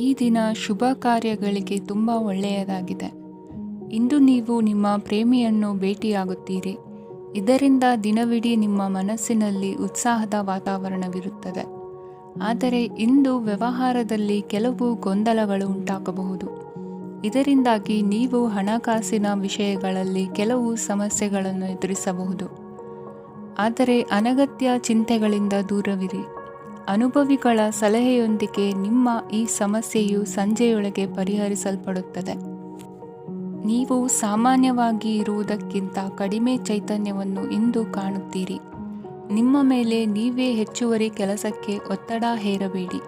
ಈ ದಿನ ಶುಭ ಕಾರ್ಯಗಳಿಗೆ ತುಂಬ ಒಳ್ಳೆಯದಾಗಿದೆ. ಇಂದು ನೀವು ನಿಮ್ಮ ಪ್ರೇಮಿಯನ್ನು ಭೇಟಿಯಾಗುತ್ತೀರಿ. ಇದರಿಂದ ದಿನವಿಡೀ ನಿಮ್ಮ ಮನಸ್ಸಿನಲ್ಲಿ ಉತ್ಸಾಹದ ವಾತಾವರಣವಿರುತ್ತದೆ. ಆದರೆ ಇಂದು ವ್ಯವಹಾರದಲ್ಲಿ ಕೆಲವು ಗೊಂದಲಗಳು ಉಂಟಾಗಬಹುದು. ಇದರಿಂದಾಗಿ ನೀವು ಹಣಕಾಸಿನ ವಿಷಯಗಳಲ್ಲಿ ಕೆಲವು ಸಮಸ್ಯೆಗಳನ್ನು ಎದುರಿಸಬಹುದು. ಆದರೆ ಅನಗತ್ಯ ಚಿಂತೆಗಳಿಂದ ದೂರವಿರಿ. ಅನುಭವಿಗಳ ಸಲಹೆಯೊಂದಿಗೆ ನಿಮ್ಮ ಈ ಸಮಸ್ಯೆಯು ಸಂಜೆಯೊಳಗೆ ಪರಿಹರಿಸಲ್ಪಡುತ್ತದೆ. ನೀವು ಸಾಮಾನ್ಯವಾಗಿ ಇರುವುದಕ್ಕಿಂತ ಕಡಿಮೆ ಚೈತನ್ಯವನ್ನು ಇಂದು ಕಾಣುತ್ತೀರಿ. ನಿಮ್ಮ ಮೇಲೆ ನೀವೇ ಹೆಚ್ಚುವರಿ ಕೆಲಸಕ್ಕೆ ಒತ್ತಡ ಹೇರಬೇಡಿ.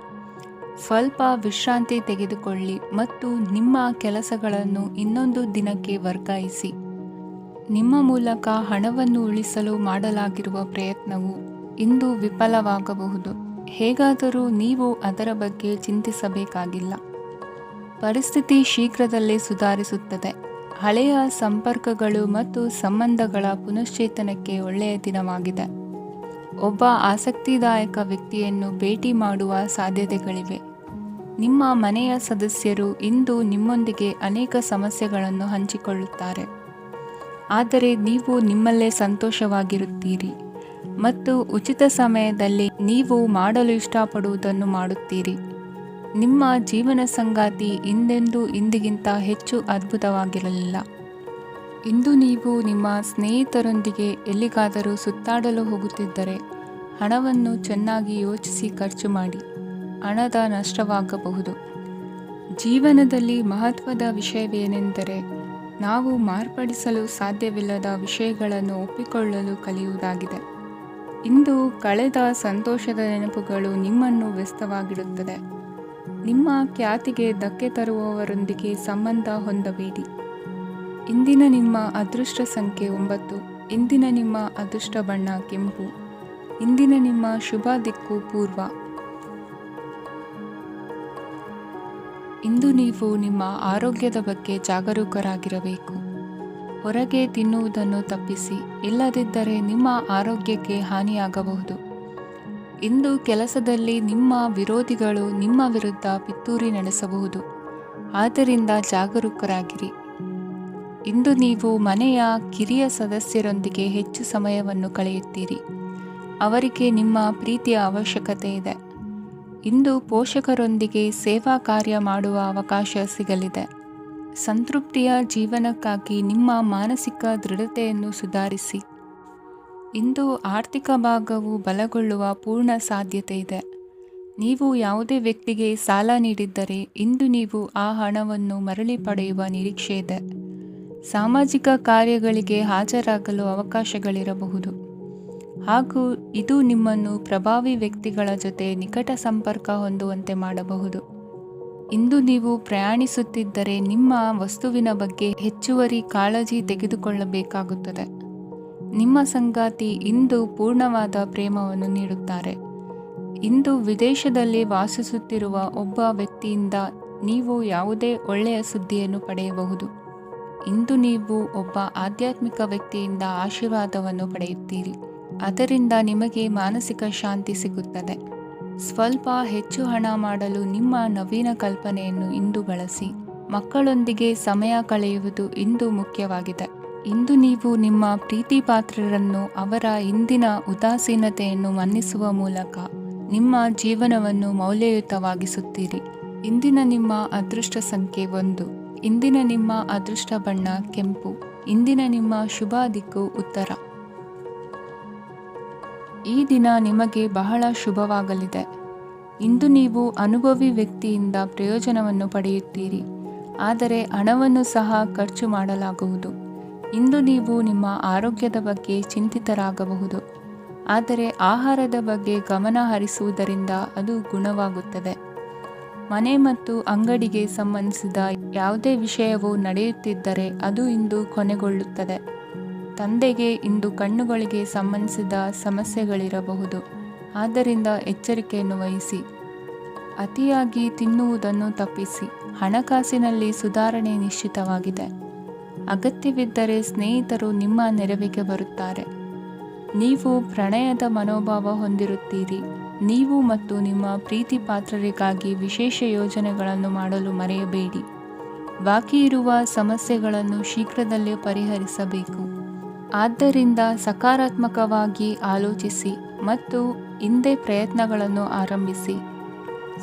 ಸ್ವಲ್ಪ ವಿಶ್ರಾಂತಿ ತೆಗೆದುಕೊಳ್ಳಿ ಮತ್ತು ನಿಮ್ಮ ಕೆಲಸಗಳನ್ನು ಇನ್ನೊಂದು ದಿನಕ್ಕೆ ವರ್ಗಾಯಿಸಿ. ನಿಮ್ಮ ಮೂಲಕ ಹಣವನ್ನು ಉಳಿಸಲು ಮಾಡಲಾಗಿರುವ ಪ್ರಯತ್ನವು ಇಂದು ವಿಫಲವಾಗಬಹುದು. ಹೇಗಾದರೂ ನೀವು ಅದರ ಬಗ್ಗೆ ಚಿಂತಿಸಬೇಕಾಗಿಲ್ಲ. ಪರಿಸ್ಥಿತಿ ಶೀಘ್ರದಲ್ಲೇ ಸುಧಾರಿಸುತ್ತದೆ. ಹಳೆಯ ಸಂಪರ್ಕಗಳು ಮತ್ತು ಸಂಬಂಧಗಳ ಪುನಶ್ಚೇತನಕ್ಕೆ ಒಳ್ಳೆಯ ದಿನವಾಗಿದೆ. ಒಬ್ಬ ಆಸಕ್ತಿದಾಯಕ ವ್ಯಕ್ತಿಯನ್ನು ಭೇಟಿ ಮಾಡುವ ಸಾಧ್ಯತೆಗಳಿವೆ. ನಿಮ್ಮ ಮನೆಯ ಸದಸ್ಯರು ಇಂದು ನಿಮ್ಮೊಂದಿಗೆ ಅನೇಕ ಸಮಸ್ಯೆಗಳನ್ನು ಹಂಚಿಕೊಳ್ಳುತ್ತಾರೆ. ಆದರೆ ನೀವು ನಿಮ್ಮಲ್ಲೇ ಸಂತೋಷವಾಗಿರುತ್ತೀರಿ ಮತ್ತು ಉಚಿತ ಸಮಯದಲ್ಲಿ ನೀವು ಮಾಡಲು ಇಷ್ಟಪಡುವುದನ್ನು ಮಾಡುತ್ತೀರಿ. ನಿಮ್ಮ ಜೀವನ ಸಂಗಾತಿ ಇಂದೆಂದೂ ಇಂದಿಗಿಂತ ಹೆಚ್ಚು ಅದ್ಭುತವಾಗಿರಲಿಲ್ಲ. ಇಂದು ನೀವು ನಿಮ್ಮ ಸ್ನೇಹಿತರೊಂದಿಗೆ ಎಲ್ಲಿಗಾದರೂ ಸುತ್ತಾಡಲು ಹೋಗುತ್ತಿದ್ದರೆ ಹಣವನ್ನು ಚೆನ್ನಾಗಿ ಯೋಚಿಸಿ ಖರ್ಚು ಮಾಡಿ. ಹಣದ ನಷ್ಟವಾಗಬಹುದು. ಜೀವನದಲ್ಲಿ ಮಹತ್ವದ ವಿಷಯವೇನೆಂದರೆ ನಾವು ಮಾರ್ಪಡಿಸಲು ಸಾಧ್ಯವಿಲ್ಲದ ವಿಷಯಗಳನ್ನು ಒಪ್ಪಿಕೊಳ್ಳಲು ಕಲಿಯುವುದಾಗಿದೆ. ಇಂದು ಕಳೆದ ಸಂತೋಷದ ನೆನಪುಗಳು ನಿಮ್ಮನ್ನು ವ್ಯಸ್ತವಾಗಿಡುತ್ತದೆ. ನಿಮ್ಮ ಖ್ಯಾತಿಗೆ ಧಕ್ಕೆ ತರುವವರೊಂದಿಗೆ ಸಂಬಂಧ ಹೊಂದಬೇಡಿ. ಇಂದಿನ ನಿಮ್ಮ ಅದೃಷ್ಟ ಸಂಖ್ಯೆ 9. ಇಂದಿನ ನಿಮ್ಮ ಅದೃಷ್ಟ ಬಣ್ಣ ಕೆಂಪು. ಇಂದಿನ ನಿಮ್ಮ ಶುಭ ದಿಕ್ಕು ಪೂರ್ವ. ಇಂದು ನೀವು ನಿಮ್ಮ ಆರೋಗ್ಯದ ಬಗ್ಗೆ ಜಾಗರೂಕರಾಗಿರಬೇಕು. ಹೊರಗೆ ತಿನ್ನುವುದನ್ನು ತಪ್ಪಿಸಿ, ಇಲ್ಲದಿದ್ದರೆ ನಿಮ್ಮ ಆರೋಗ್ಯಕ್ಕೆ ಹಾನಿಯಾಗಬಹುದು. ಇಂದು ಕೆಲಸದಲ್ಲಿ ನಿಮ್ಮ ವಿರೋಧಿಗಳು ನಿಮ್ಮ ವಿರುದ್ಧ ಪಿತೂರಿ ನಡೆಸಬಹುದು. ಆದ್ದರಿಂದ ಜಾಗರೂಕರಾಗಿರಿ. ಇಂದು ನೀವು ಮನೆಯ ಕಿರಿಯ ಸದಸ್ಯರೊಂದಿಗೆ ಹೆಚ್ಚು ಸಮಯವನ್ನು ಕಳೆಯುತ್ತೀರಿ. ಅವರಿಗೆ ನಿಮ್ಮ ಪ್ರೀತಿಯ ಅವಶ್ಯಕತೆ ಇದೆ. ಇಂದು ಪೋಷಕರೊಂದಿಗೆ ಸೇವಾ ಕಾರ್ಯ ಮಾಡುವ ಅವಕಾಶ ಸಿಗಲಿದೆ. ಸಂತೃಪ್ತಿಯ ಜೀವನಕ್ಕಾಗಿ ನಿಮ್ಮ ಮಾನಸಿಕ ದೃಢತೆಯನ್ನು ಸುಧಾರಿಸಿ. ಇಂದು ಆರ್ಥಿಕ ಭಾಗವು ಬಲಗೊಳ್ಳುವ ಪೂರ್ಣ ಸಾಧ್ಯತೆ ಇದೆ. ನೀವು ಯಾವುದೇ ವ್ಯಕ್ತಿಗೆ ಸಾಲ ನೀಡಿದ್ದರೆ ಇಂದು ನೀವು ಆ ಹಣವನ್ನು ಮರಳಿ ಪಡೆಯುವ ನಿರೀಕ್ಷೆ ಇದೆ. ಸಾಮಾಜಿಕ ಕಾರ್ಯಗಳಿಗೆ ಹಾಜರಾಗಲು ಅವಕಾಶಗಳಿರಬಹುದು ಹಾಗೂ ಇದು ನಿಮ್ಮನ್ನು ಪ್ರಭಾವಿ ವ್ಯಕ್ತಿಗಳ ಜೊತೆ ನಿಕಟ ಸಂಪರ್ಕ ಹೊಂದುವಂತೆ ಮಾಡಬಹುದು. ಇಂದು ನೀವು ಪ್ರಯಾಣಿಸುತ್ತಿದ್ದರೆ ನಿಮ್ಮ ವಸ್ತುವಿನ ಬಗ್ಗೆ ಹೆಚ್ಚುವರಿ ಕಾಳಜಿ ತೆಗೆದುಕೊಳ್ಳಬೇಕಾಗುತ್ತದೆ. ನಿಮ್ಮ ಸಂಗಾತಿ ಇಂದು ಪೂರ್ಣವಾದ ಪ್ರೇಮವನ್ನು ನೀಡುತ್ತಾರೆ. ಇಂದು ವಿದೇಶದಲ್ಲಿ ವಾಸಿಸುತ್ತಿರುವ ಒಬ್ಬ ವ್ಯಕ್ತಿಯಿಂದ ನೀವು ಯಾವುದೇ ಒಳ್ಳೆಯ ಸುದ್ದಿಯನ್ನು ಪಡೆಯಬಹುದು. ಇಂದು ನೀವು ಒಬ್ಬ ಆಧ್ಯಾತ್ಮಿಕ ವ್ಯಕ್ತಿಯಿಂದ ಆಶೀರ್ವಾದವನ್ನು ಪಡೆಯುತ್ತೀರಿ. ಅದರಿಂದ ನಿಮಗೆ ಮಾನಸಿಕ ಶಾಂತಿ ಸಿಗುತ್ತದೆ. ಸ್ವಲ್ಪ ಹೆಚ್ಚು ಹಣ ಮಾಡಲು ನಿಮ್ಮ ನವೀನ ಕಲ್ಪನೆಯನ್ನು ಇಂದು ಬಳಸಿ. ಮಕ್ಕಳೊಂದಿಗೆ ಸಮಯ ಕಳೆಯುವುದು ಇಂದು ಮುಖ್ಯವಾಗಿದೆ. ಇಂದು ನೀವು ನಿಮ್ಮ ಪ್ರೀತಿ ಪಾತ್ರರನ್ನು ಅವರ ಇಂದಿನ ಉದಾಸೀನತೆಯನ್ನು ಮನ್ನಿಸುವ ಮೂಲಕ ನಿಮ್ಮ ಜೀವನವನ್ನು ಮೌಲ್ಯಯುತವಾಗಿಸುತ್ತೀರಿ. ಇಂದಿನ ನಿಮ್ಮ ಅದೃಷ್ಟ ಸಂಖ್ಯೆ 1. ಇಂದಿನ ನಿಮ್ಮ ಅದೃಷ್ಟ ಬಣ್ಣ ಕೆಂಪು. ಇಂದಿನ ನಿಮ್ಮ ಶುಭ ದಿಕ್ಕು ಉತ್ತರ. ಈ ದಿನ ನಿಮಗೆ ಬಹಳ ಶುಭವಾಗಲಿದೆ. ಇಂದು ನೀವು ಅನುಭವಿ ವ್ಯಕ್ತಿಯಿಂದ ಪ್ರಯೋಜನವನ್ನು ಪಡೆಯುತ್ತೀರಿ. ಆದರೆ ಹಣವನ್ನು ಸಹ ಖರ್ಚು ಮಾಡಲಾಗುವುದು. ಇಂದು ನೀವು ನಿಮ್ಮ ಆರೋಗ್ಯದ ಬಗ್ಗೆ ಚಿಂತಿತರಾಗಬಹುದು. ಆದರೆ ಆಹಾರದ ಬಗ್ಗೆ ಗಮನ ಹರಿಸುವುದರಿಂದ ಅದು ಗುಣವಾಗುತ್ತದೆ. ಮನೆ ಮತ್ತು ಅಂಗಡಿಗೆ ಸಂಬಂಧಿಸಿದ ಯಾವುದೇ ವಿಷಯವು ನಡೆಯುತ್ತಿದ್ದರೆ ಅದು ಇಂದು ಕೊನೆಗೊಳ್ಳುತ್ತದೆ. ತಂದೆಗೆ ಇಂದು ಕಣ್ಣುಗಳಿಗೆ ಸಂಬಂಧಿಸಿದ ಸಮಸ್ಯೆಗಳಿರಬಹುದು. ಆದ್ದರಿಂದ ಎಚ್ಚರಿಕೆಯನ್ನು ವಹಿಸಿ. ಅತಿಯಾಗಿ ತಿನ್ನುವುದನ್ನು ತಪ್ಪಿಸಿ. ಹಣಕಾಸಿನಲ್ಲಿ ಸುಧಾರಣೆ ನಿಶ್ಚಿತವಾಗಿದೆ. ಅಗತ್ಯವಿದ್ದರೆ ಸ್ನೇಹಿತರು ನಿಮ್ಮ ನೆರವಿಗೆ ಬರುತ್ತಾರೆ. ನೀವು ಪ್ರಣಯದ ಮನೋಭಾವ ಹೊಂದಿರುತ್ತೀರಿ. ನೀವು ಮತ್ತು ನಿಮ್ಮ ಪ್ರೀತಿ ಪಾತ್ರರಿಗಾಗಿ ವಿಶೇಷ ಯೋಜನೆಗಳನ್ನು ಮಾಡಲು ಮರೆಯಬೇಡಿ. ಬಾಕಿ ಇರುವ ಸಮಸ್ಯೆಗಳನ್ನು ಶೀಘ್ರದಲ್ಲೇ ಪರಿಹರಿಸಬೇಕು. ಆದ್ದರಿಂದ ಸಕಾರಾತ್ಮಕವಾಗಿ ಆಲೋಚಿಸಿ ಮತ್ತು ಇಂದೇ ಪ್ರಯತ್ನಗಳನ್ನು ಆರಂಭಿಸಿ.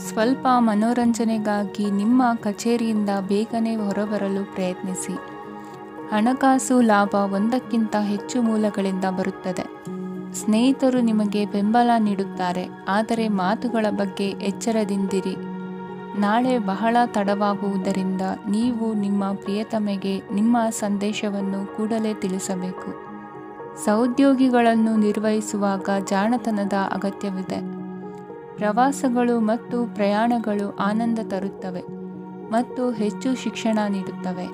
ಸ್ವಲ್ಪ ಮನೋರಂಜನೆಗಾಗಿ ನಿಮ್ಮ ಕಚೇರಿಯಿಂದ ಬೇಗನೆ ಹೊರಬರಲು ಪ್ರಯತ್ನಿಸಿ. ಹಣಕಾಸು ಲಾಭ ಒಂದಕ್ಕಿಂತ ಹೆಚ್ಚು ಮೂಲಗಳಿಂದ ಬರುತ್ತದೆ. ಸ್ನೇಹಿತರು ನಿಮಗೆ ಬೆಂಬಲ ನೀಡುತ್ತಾರೆ, ಆದರೆ ಮಾತುಗಳ ಬಗ್ಗೆ ಎಚ್ಚರದಿಂದಿರಿ. ನಾಳೆ ಬಹಳ ತಡವಾಗುವುದರಿಂದ ನೀವು ನಿಮ್ಮ ಪ್ರಿಯತಮೆಗೆ ನಿಮ್ಮ ಸಂದೇಶವನ್ನು ಕೂಡಲೇ ತಿಳಿಸಬೇಕು. ಸಹೋದ್ಯೋಗಿಗಳನ್ನು ನಿರ್ವಹಿಸುವಾಗ ಜಾಣತನದ ಅಗತ್ಯವಿದೆ. ಪ್ರವಾಸಗಳು ಮತ್ತು ಪ್ರಯಾಣಗಳು ಆನಂದ ತರುತ್ತವೆ ಮತ್ತು ಹೆಚ್ಚು ಶಿಕ್ಷಣ ನೀಡುತ್ತವೆ.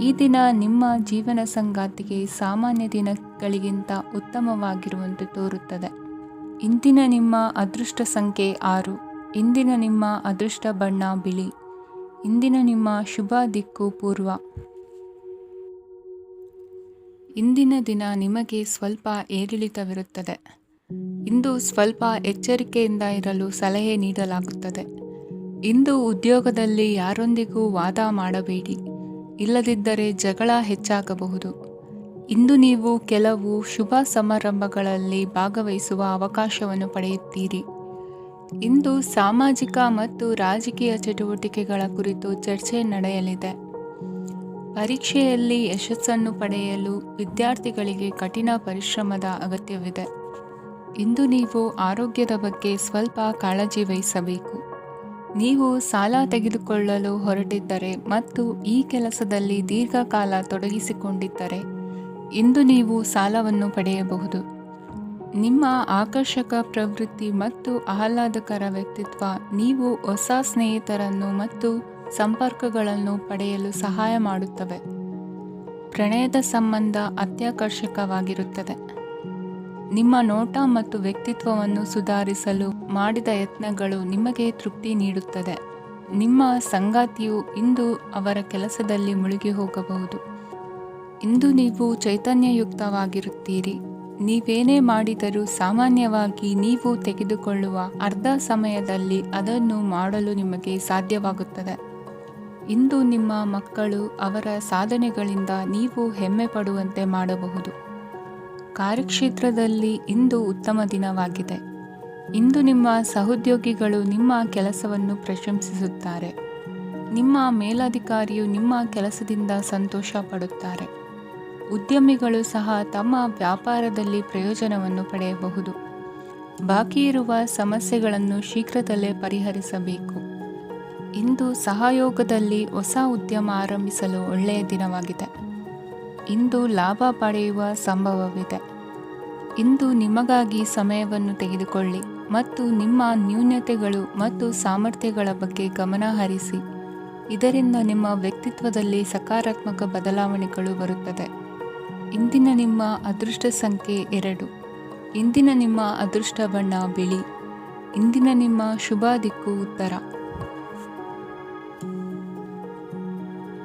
ಈ ದಿನ ನಿಮ್ಮ ಜೀವನ ಸಂಗಾತಿಗೆ ಸಾಮಾನ್ಯ ದಿನಗಳಿಗಿಂತ ಉತ್ತಮವಾಗಿರುವಂತೆ ತೋರುತ್ತದೆ. ಇಂದಿನ ನಿಮ್ಮ ಅದೃಷ್ಟ ಸಂಖ್ಯೆ 6. ಇಂದಿನ ನಿಮ್ಮ ಅದೃಷ್ಟ ಬಣ್ಣ ಬಿಳಿ. ಇಂದಿನ ನಿಮ್ಮ ಶುಭ ದಿಕ್ಕು ಪೂರ್ವ. ಇಂದಿನ ದಿನ ನಿಮಗೆ ಸ್ವಲ್ಪ ಏರಿಳಿತವಿರುತ್ತದೆ. ಇಂದು ಸ್ವಲ್ಪ ಎಚ್ಚರಿಕೆಯಿಂದ ಇರಲು ಸಲಹೆ ನೀಡಲಾಗುತ್ತದೆ. ಇಂದು ಉದ್ಯೋಗದಲ್ಲಿ ಯಾರೊಂದಿಗೂ ವಾದ ಮಾಡಬೇಡಿ, ಇಲ್ಲದಿದ್ದರೆ ಜಗಳ ಹೆಚ್ಚಾಗಬಹುದು. ಇಂದು ನೀವು ಕೆಲವು ಶುಭ ಸಮಾರಂಭಗಳಲ್ಲಿ ಭಾಗವಹಿಸುವ ಅವಕಾಶವನ್ನು ಪಡೆಯುತ್ತೀರಿ. ಇಂದು ಸಾಮಾಜಿಕ ಮತ್ತು ರಾಜಕೀಯ ಚಟುವಟಿಕೆಗಳ ಕುರಿತು ಚರ್ಚೆ ನಡೆಯಲಿದೆ. ಪರೀಕ್ಷೆಯಲ್ಲಿ ಯಶಸ್ಸನ್ನು ಪಡೆಯಲು ವಿದ್ಯಾರ್ಥಿಗಳಿಗೆ ಕಠಿಣ ಪರಿಶ್ರಮದ ಅಗತ್ಯವಿದೆ. ಇಂದು ನೀವು ಆರೋಗ್ಯದ ಬಗ್ಗೆ ಸ್ವಲ್ಪ ಕಾಳಜಿ ವಹಿಸಬೇಕು. ನೀವು ಸಾಲ ತೆಗೆದುಕೊಳ್ಳಲು ಹೊರಟಿದ್ದರೆ ಮತ್ತು ಈ ಕೆಲಸದಲ್ಲಿ ದೀರ್ಘಕಾಲ ತೊಡಗಿಸಿಕೊಂಡಿದ್ದರೆ ಇಂದು ನೀವು ಸಾಲವನ್ನು ಪಡೆಯಬಹುದು. ನಿಮ್ಮ ಆಕರ್ಷಕ ಪ್ರವೃತ್ತಿ ಮತ್ತು ಆಹ್ಲಾದಕರ ವ್ಯಕ್ತಿತ್ವ ನೀವು ಹೊಸ ಸ್ನೇಹಿತರನ್ನು ಮತ್ತು ಸಂಪರ್ಕಗಳನ್ನು ಪಡೆಯಲು ಸಹಾಯ ಮಾಡುತ್ತವೆ. ಪ್ರಣಯದ ಸಂಬಂಧ ಅತ್ಯಾಕರ್ಷಕವಾಗಿರುತ್ತದೆ. ನಿಮ್ಮ ನೋಟ ಮತ್ತು ವ್ಯಕ್ತಿತ್ವವನ್ನು ಸುಧಾರಿಸಲು ಮಾಡಿದ ಯತ್ನಗಳು ನಿಮಗೆ ತೃಪ್ತಿ ನೀಡುತ್ತದೆ. ನಿಮ್ಮ ಸಂಗಾತಿಯು ಇಂದು ಅವರ ಕೆಲಸದಲ್ಲಿ ಮುಳುಗಿ ಹೋಗಬಹುದು. ಇಂದು ನೀವು ಚೈತನ್ಯಯುಕ್ತವಾಗಿರುತ್ತೀರಿ. ನೀವೇನೇ ಮಾಡಿದರೂ ಸಾಮಾನ್ಯವಾಗಿ ನೀವು ತೆಗೆದುಕೊಳ್ಳುವ ಅರ್ಧ ಸಮಯದಲ್ಲಿ ಅದನ್ನು ಮಾಡಲು ನಿಮಗೆ ಸಾಧ್ಯವಾಗುತ್ತದೆ. ಇಂದು ನಿಮ್ಮ ಮಕ್ಕಳು ಅವರ ಸಾಧನೆಗಳಿಂದ ನೀವು ಹೆಮ್ಮೆ ಪಡುವಂತೆ ಮಾಡಬಹುದು. ಕಾರ್ಯಕ್ಷೇತ್ರದಲ್ಲಿ ಇಂದು ಉತ್ತಮ ದಿನವಾಗಿದೆ. ಇಂದು ನಿಮ್ಮ ಸಹೋದ್ಯೋಗಿಗಳು ನಿಮ್ಮ ಕೆಲಸವನ್ನು ಪ್ರಶಂಸಿಸುತ್ತಾರೆ. ನಿಮ್ಮ ಮೇಲಧಿಕಾರಿಯು ನಿಮ್ಮ ಕೆಲಸದಿಂದ ಸಂತೋಷ ಪಡುತ್ತಾರೆ. ಉದ್ಯಮಿಗಳು ಸಹ ತಮ್ಮ ವ್ಯಾಪಾರದಲ್ಲಿ ಪ್ರಯೋಜನವನ್ನು ಪಡೆಯಬಹುದು. ಬಾಕಿ ಇರುವ ಸಮಸ್ಯೆಗಳನ್ನು ಶೀಘ್ರದಲ್ಲೇ ಪರಿಹರಿಸಬೇಕು. ಇಂದು ಸಹಯೋಗದಲ್ಲಿ ಹೊಸ ಉದ್ಯಮ ಆರಂಭಿಸಲು ಒಳ್ಳೆಯ ದಿನವಾಗಿದೆ. ಇಂದು ಲಾಭ ಪಡೆಯುವ ಸಂಭವವಿದೆ. ಇಂದು ನಿಮಗಾಗಿ ಸಮಯವನ್ನು ತೆಗೆದುಕೊಳ್ಳಿ ಮತ್ತು ನಿಮ್ಮ ನ್ಯೂನತೆಗಳು ಮತ್ತು ಸಾಮರ್ಥ್ಯಗಳ ಬಗ್ಗೆ ಗಮನ ಹರಿಸಿ. ಇದರಿಂದ ನಿಮ್ಮ ವ್ಯಕ್ತಿತ್ವದಲ್ಲಿ ಸಕಾರಾತ್ಮಕ ಬದಲಾವಣೆಗಳು ಬರುತ್ತದೆ. ಇಂದಿನ ನಿಮ್ಮ ಅದೃಷ್ಟ ಸಂಖ್ಯೆ 2. ಇಂದಿನ ನಿಮ್ಮ ಅದೃಷ್ಟ ಬಣ್ಣ ಬಿಳಿ. ಇಂದಿನ ನಿಮ್ಮ ಶುಭ ದಿಕ್ಕು ಉತ್ತರ.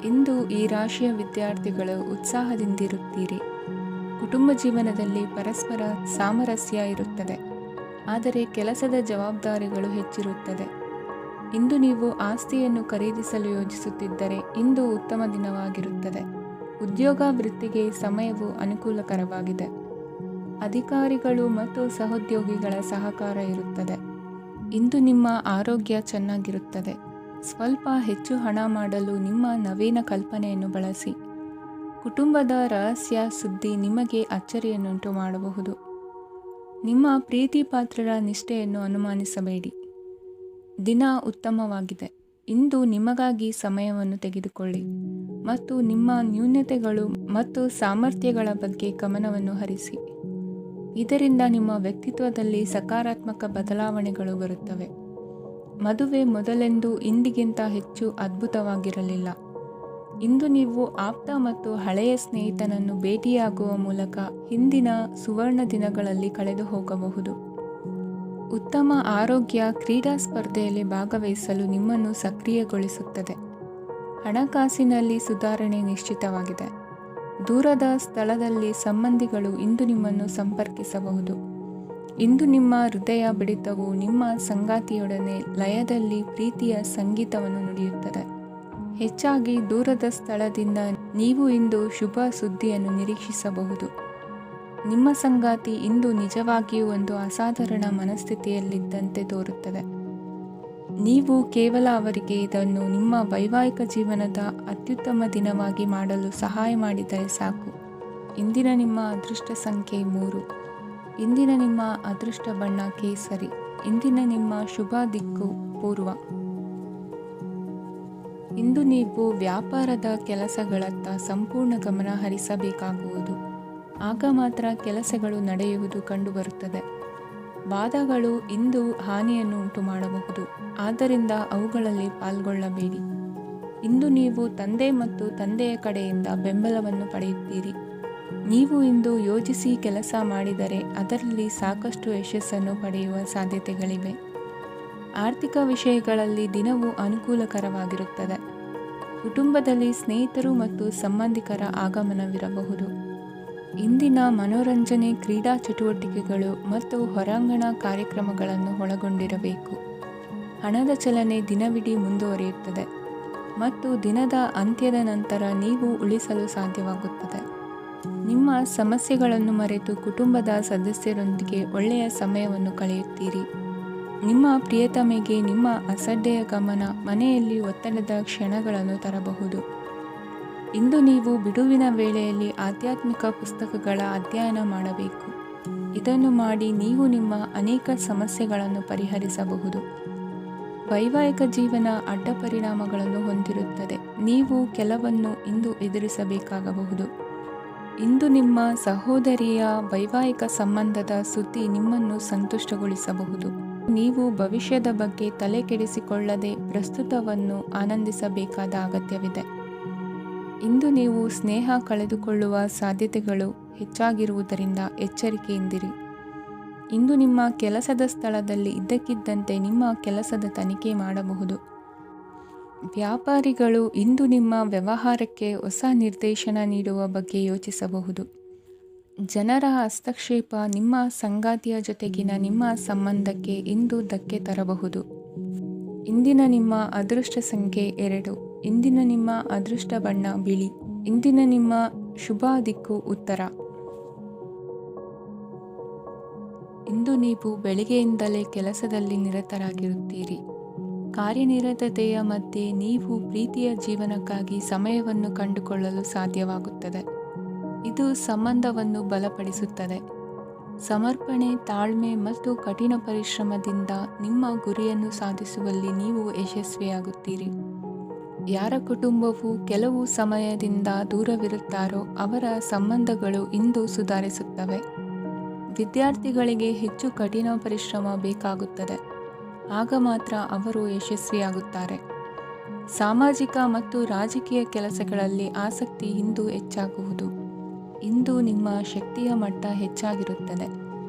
ಇಂದು ಈ ರಾಶಿಯ ವಿದ್ಯಾರ್ಥಿಗಳು ಉತ್ಸಾಹದಿಂದಿರುತ್ತೀರಿ. ಕುಟುಂಬ ಜೀವನದಲ್ಲಿ ಪರಸ್ಪರ ಸಾಮರಸ್ಯ ಇರುತ್ತದೆ, ಆದರೆ ಕೆಲಸದ ಜವಾಬ್ದಾರಿಗಳು ಹೆಚ್ಚಿರುತ್ತದೆ. ಇಂದು ನೀವು ಆಸ್ತಿಯನ್ನು ಖರೀದಿಸಲು ಯೋಜಿಸುತ್ತಿದ್ದರೆ ಇಂದು ಉತ್ತಮ ದಿನವಾಗಿರುತ್ತದೆ. ಉದ್ಯೋಗ ವೃತ್ತಿಗೆ ಸಮಯವು ಅನುಕೂಲಕರವಾಗಿದೆ. ಅಧಿಕಾರಿಗಳು ಮತ್ತು ಸಹೋದ್ಯೋಗಿಗಳ ಸಹಕಾರ ಇರುತ್ತದೆ. ಇಂದು ನಿಮ್ಮ ಆರೋಗ್ಯ ಚೆನ್ನಾಗಿರುತ್ತದೆ. ಸ್ವಲ್ಪ ಹೆಚ್ಚು ಹಣ ಮಾಡಲು ನಿಮ್ಮ ನವೀನ ಕಲ್ಪನೆಯನ್ನು ಬಳಸಿ. ಕುಟುಂಬದ ರಹಸ್ಯ ಸುದ್ದಿ ನಿಮಗೆ ಅಚ್ಚರಿಯನ್ನುಂಟು ಮಾಡಬಹುದು. ನಿಮ್ಮ ಪ್ರೀತಿ ಪಾತ್ರರ ನಿಷ್ಠೆಯನ್ನು ಅನುಮಾನಿಸಬೇಡಿ. ದಿನ ಉತ್ತಮವಾಗಿದೆ. ಇಂದು ನಿಮಗಾಗಿ ಸಮಯವನ್ನು ತೆಗೆದುಕೊಳ್ಳಿ ಮತ್ತು ನಿಮ್ಮ ನ್ಯೂನತೆಗಳು ಮತ್ತು ಸಾಮರ್ಥ್ಯಗಳ ಬಗ್ಗೆ ಗಮನವನ್ನು ಹರಿಸಿ. ಇದರಿಂದ ನಿಮ್ಮ ವ್ಯಕ್ತಿತ್ವದಲ್ಲಿ ಸಕಾರಾತ್ಮಕ ಬದಲಾವಣೆಗಳು ಬರುತ್ತವೆ. ಮದುವೆ ಮೊದಲೆಂದೂ ಇಂದಿಗಿಂತ ಹೆಚ್ಚು ಅದ್ಭುತವಾಗಿರಲಿಲ್ಲ. ಇಂದು ನೀವು ಆಪ್ತ ಮತ್ತು ಹಳೆಯ ಸ್ನೇಹಿತನನ್ನು ಭೇಟಿಯಾಗುವ ಮೂಲಕ ಹಿಂದಿನ ಸುವರ್ಣ ದಿನಗಳಲ್ಲಿ ಕಳೆದು ಹೋಗಬಹುದು. ಉತ್ತಮ ಆರೋಗ್ಯ ಕ್ರೀಡಾ ಸ್ಪರ್ಧೆಯಲ್ಲಿ ಭಾಗವಹಿಸಲು ನಿಮ್ಮನ್ನು ಸಕ್ರಿಯಗೊಳಿಸುತ್ತದೆ. ಹಣಕಾಸಿನಲ್ಲಿ ಸುಧಾರಣೆ ನಿಶ್ಚಿತವಾಗಿದೆ. ದೂರದ ಸ್ಥಳದಲ್ಲಿ ಸಂಬಂಧಿಗಳು ಇಂದು ನಿಮ್ಮನ್ನು ಸಂಪರ್ಕಿಸಬಹುದು. ಇಂದು ನಿಮ್ಮ ಹೃದಯ ಬಡಿತವು ನಿಮ್ಮ ಸಂಗಾತಿಯೊಡನೆ ಲಯದಲ್ಲಿ ಪ್ರೀತಿಯ ಸಂಗೀತವನ್ನು ನುಡಿಯುತ್ತದೆ. ಹೆಚ್ಚಾಗಿ ದೂರದ ಸ್ಥಳದಿಂದ ನೀವು ಇಂದು ಶುಭ ಸುದ್ದಿಯನ್ನು ನಿರೀಕ್ಷಿಸಬಹುದು. ನಿಮ್ಮ ಸಂಗಾತಿ ಇಂದು ನಿಜವಾಗಿಯೂ ಒಂದು ಅಸಾಧಾರಣ ಮನಸ್ಥಿತಿಯಲ್ಲಿದ್ದಂತೆ ತೋರುತ್ತದೆ. ನೀವು ಕೇವಲ ಅವರಿಗೆ ಇದನ್ನು ನಿಮ್ಮ ವೈವಾಹಿಕ ಜೀವನದ ಅತ್ಯುತ್ತಮ ದಿನವಾಗಿ ಮಾಡಲು ಸಹಾಯ ಮಾಡಿದರೆ ಸಾಕು. ಇಂದಿನ ನಿಮ್ಮ ಅದೃಷ್ಟ ಸಂಖ್ಯೆ 3. ಇಂದಿನ ನಿಮ್ಮ ಅದೃಷ್ಟ ಬಣ್ಣ ಕೇಸರಿ. ಇಂದಿನ ನಿಮ್ಮ ಶುಭ ದಿಕ್ಕು ಪೂರ್ವ. ಇಂದು ನೀವು ವ್ಯಾಪಾರದ ಕೆಲಸಗಳತ್ತ ಸಂಪೂರ್ಣ ಗಮನ ಹರಿಸಬೇಕಾಗುವುದು. ಆಗ ಮಾತ್ರ ಕೆಲಸಗಳು ನಡೆಯುವುದು ಕಂಡುಬರುತ್ತದೆ. ವಾದಗಳು ಇಂದು ಹಾನಿಯನ್ನು ಉಂಟು ಮಾಡಬಹುದು, ಆದ್ದರಿಂದ ಅವುಗಳಲ್ಲಿ ಪಾಲ್ಗೊಳ್ಳಬೇಡಿ. ಇಂದು ನೀವು ತಂದೆ ಮತ್ತು ತಂದೆಯ ಕಡೆಯಿಂದ ಬೆಂಬಲವನ್ನು ಪಡೆಯುತ್ತೀರಿ. ನೀವು ಇಂದು ಯೋಜಿಸಿ ಕೆಲಸ ಮಾಡಿದರೆ ಅದರಲ್ಲಿ ಸಾಕಷ್ಟು ಯಶಸ್ಸನ್ನು ಪಡೆಯುವ ಸಾಧ್ಯತೆಗಳಿವೆ. ಆರ್ಥಿಕ ವಿಷಯಗಳಲ್ಲಿ ದಿನವು ಅನುಕೂಲಕರವಾಗಿರುತ್ತದೆ. ಕುಟುಂಬದಲ್ಲಿ ಸ್ನೇಹಿತರು ಮತ್ತು ಸಂಬಂಧಿಕರ ಆಗಮನವಿರಬಹುದು. ಇಂದಿನ ಮನೋರಂಜನೆ ಕ್ರೀಡಾ ಚಟುವಟಿಕೆಗಳು ಮತ್ತು ಹೊರಾಂಗಣ ಕಾರ್ಯಕ್ರಮಗಳನ್ನು ಒಳಗೊಂಡಿರಬೇಕು. ಹಣದ ಚಲನೆ ದಿನವಿಡೀ ಮುಂದುವರಿಯುತ್ತದೆ ಮತ್ತು ದಿನದ ಅಂತ್ಯದ ನಂತರ ನೀವು ಉಳಿಸಲು ಸಾಧ್ಯವಾಗುತ್ತದೆ. ನಿಮ್ಮ ಸಮಸ್ಯೆಗಳನ್ನು ಮರೆತು ಕುಟುಂಬದ ಸದಸ್ಯರೊಂದಿಗೆ ಒಳ್ಳೆಯ ಸಮಯವನ್ನು ಕಳೆಯುತ್ತೀರಿ. ನಿಮ್ಮ ಪ್ರಿಯತಮೆಗೆ ನಿಮ್ಮ ಅಸಡ್ಡೆಯ ಗಮನ ಮನೆಯಲ್ಲಿ ಒತ್ತಡದ ಕ್ಷಣಗಳನ್ನು ತರಬಹುದು. ಇಂದು ನೀವು ಬಿಡುವಿನ ವೇಳೆಯಲ್ಲಿ ಆಧ್ಯಾತ್ಮಿಕ ಪುಸ್ತಕಗಳ ಅಧ್ಯಯನ ಮಾಡಬೇಕು. ಇದನ್ನು ಮಾಡಿ ನೀವು ನಿಮ್ಮ ಅನೇಕ ಸಮಸ್ಯೆಗಳನ್ನು ಪರಿಹರಿಸಬಹುದು. ವೈವಾಹಿಕ ಜೀವನ ಅಡ್ಡ ಪರಿಣಾಮಗಳನ್ನು ಹೊಂದಿರುತ್ತದೆ. ನೀವು ಕೆಲವನ್ನು ಇಂದು ಎದುರಿಸಬೇಕಾಗಬಹುದು. ಇಂದು ನಿಮ್ಮ ಸಹೋದರಿಯ ವೈವಾಹಿಕ ಸಂಬಂಧದ ಸುದ್ದಿ ನಿಮ್ಮನ್ನು ಸಂತುಷ್ಟಗೊಳಿಸಬಹುದು. ನೀವು ಭವಿಷ್ಯದ ಬಗ್ಗೆ ತಲೆ ಕೆಡಿಸಿಕೊಳ್ಳದೆ ಪ್ರಸ್ತುತವನ್ನು ಆನಂದಿಸಬೇಕಾದ ಅಗತ್ಯವಿದೆ. ಇಂದು ನೀವು ಸ್ನೇಹ ಕಳೆದುಕೊಳ್ಳುವ ಸಾಧ್ಯತೆಗಳು ಹೆಚ್ಚಾಗಿರುವುದರಿಂದ ಎಚ್ಚರಿಕೆಯಿಂದಿರಿ. ಇಂದು ನಿಮ್ಮ ಕೆಲಸದ ಸ್ಥಳದಲ್ಲಿ ಇದ್ದಕ್ಕಿದ್ದಂತೆ ನಿಮ್ಮ ಕೆಲಸದ ತನಿಖೆ ಮಾಡಬಹುದು. ವ್ಯಾಪಾರಿಗಳು ಇಂದು ನಿಮ್ಮ ವ್ಯವಹಾರಕ್ಕೆ ಹೊಸ ನಿರ್ದೇಶನ ನೀಡುವ ಬಗ್ಗೆ ಯೋಚಿಸಬಹುದು. ಜನರ ಹಸ್ತಕ್ಷೇಪ ನಿಮ್ಮ ಸಂಗಾತಿಯ ಜೊತೆಗಿನ ನಿಮ್ಮ ಸಂಬಂಧಕ್ಕೆ ಇಂದು ಧಕ್ಕೆ ತರಬಹುದು. ಇಂದಿನ ನಿಮ್ಮ ಅದೃಷ್ಟ ಸಂಖ್ಯೆ 2. ಇಂದಿನ ನಿಮ್ಮ ಅದೃಷ್ಟ ಬಣ್ಣ ಬಿಳಿ. ಇಂದಿನ ನಿಮ್ಮ ಶುಭ ದಿಕ್ಕು ಉತ್ತರ. ಇಂದು ನೀವು ಬೆಳಿಗ್ಗೆಯಿಂದಲೇ ಕೆಲಸದಲ್ಲಿ ನಿರತರಾಗಿರುತ್ತೀರಿ. ಕಾರ್ಯನಿರತತೆಯ ಮಧ್ಯೆ ನೀವು ಪ್ರೀತಿಯ ಜೀವನಕ್ಕಾಗಿ ಸಮಯವನ್ನು ಕಂಡುಕೊಳ್ಳಲು ಸಾಧ್ಯವಾಗುತ್ತದೆ. ಇದು ಸಂಬಂಧವನ್ನು ಬಲಪಡಿಸುತ್ತದೆ. ಸಮರ್ಪಣೆ, ತಾಳ್ಮೆ ಮತ್ತು ಕಠಿಣ ಪರಿಶ್ರಮದಿಂದ ನಿಮ್ಮ ಗುರಿಯನ್ನು ಸಾಧಿಸುವಲ್ಲಿ ನೀವು ಯಶಸ್ವಿಯಾಗುತ್ತೀರಿ. ಯಾರ ಕುಟುಂಬವು ಕೆಲವು ಸಮಯದಿಂದ ದೂರವಿರುತ್ತಾರೋ ಅವರ ಸಂಬಂಧಗಳು ಇಂದು ಸುಧಾರಿಸುತ್ತವೆ. ವಿದ್ಯಾರ್ಥಿಗಳಿಗೆ ಹೆಚ್ಚು ಕಠಿಣ ಪರಿಶ್ರಮ ಬೇಕಾಗುತ್ತದೆ. ಆಗ ಮಾತ್ರ ಅವರು ಯಶಸ್ವಿಯಾಗುತ್ತಾರೆ. ಸಾಮಾಜಿಕ ಮತ್ತು ರಾಜಕೀಯ ಕೆಲಸಗಳಲ್ಲಿ ಆಸಕ್ತಿ ಇಂದು ಹೆಚ್ಚಾಗುವುದು. ಇಂದು ನಿಮ್ಮ ಶಕ್ತಿಯ ಮಟ್ಟ ಹೆಚ್ಚಾಗಿರುತ್ತದೆ.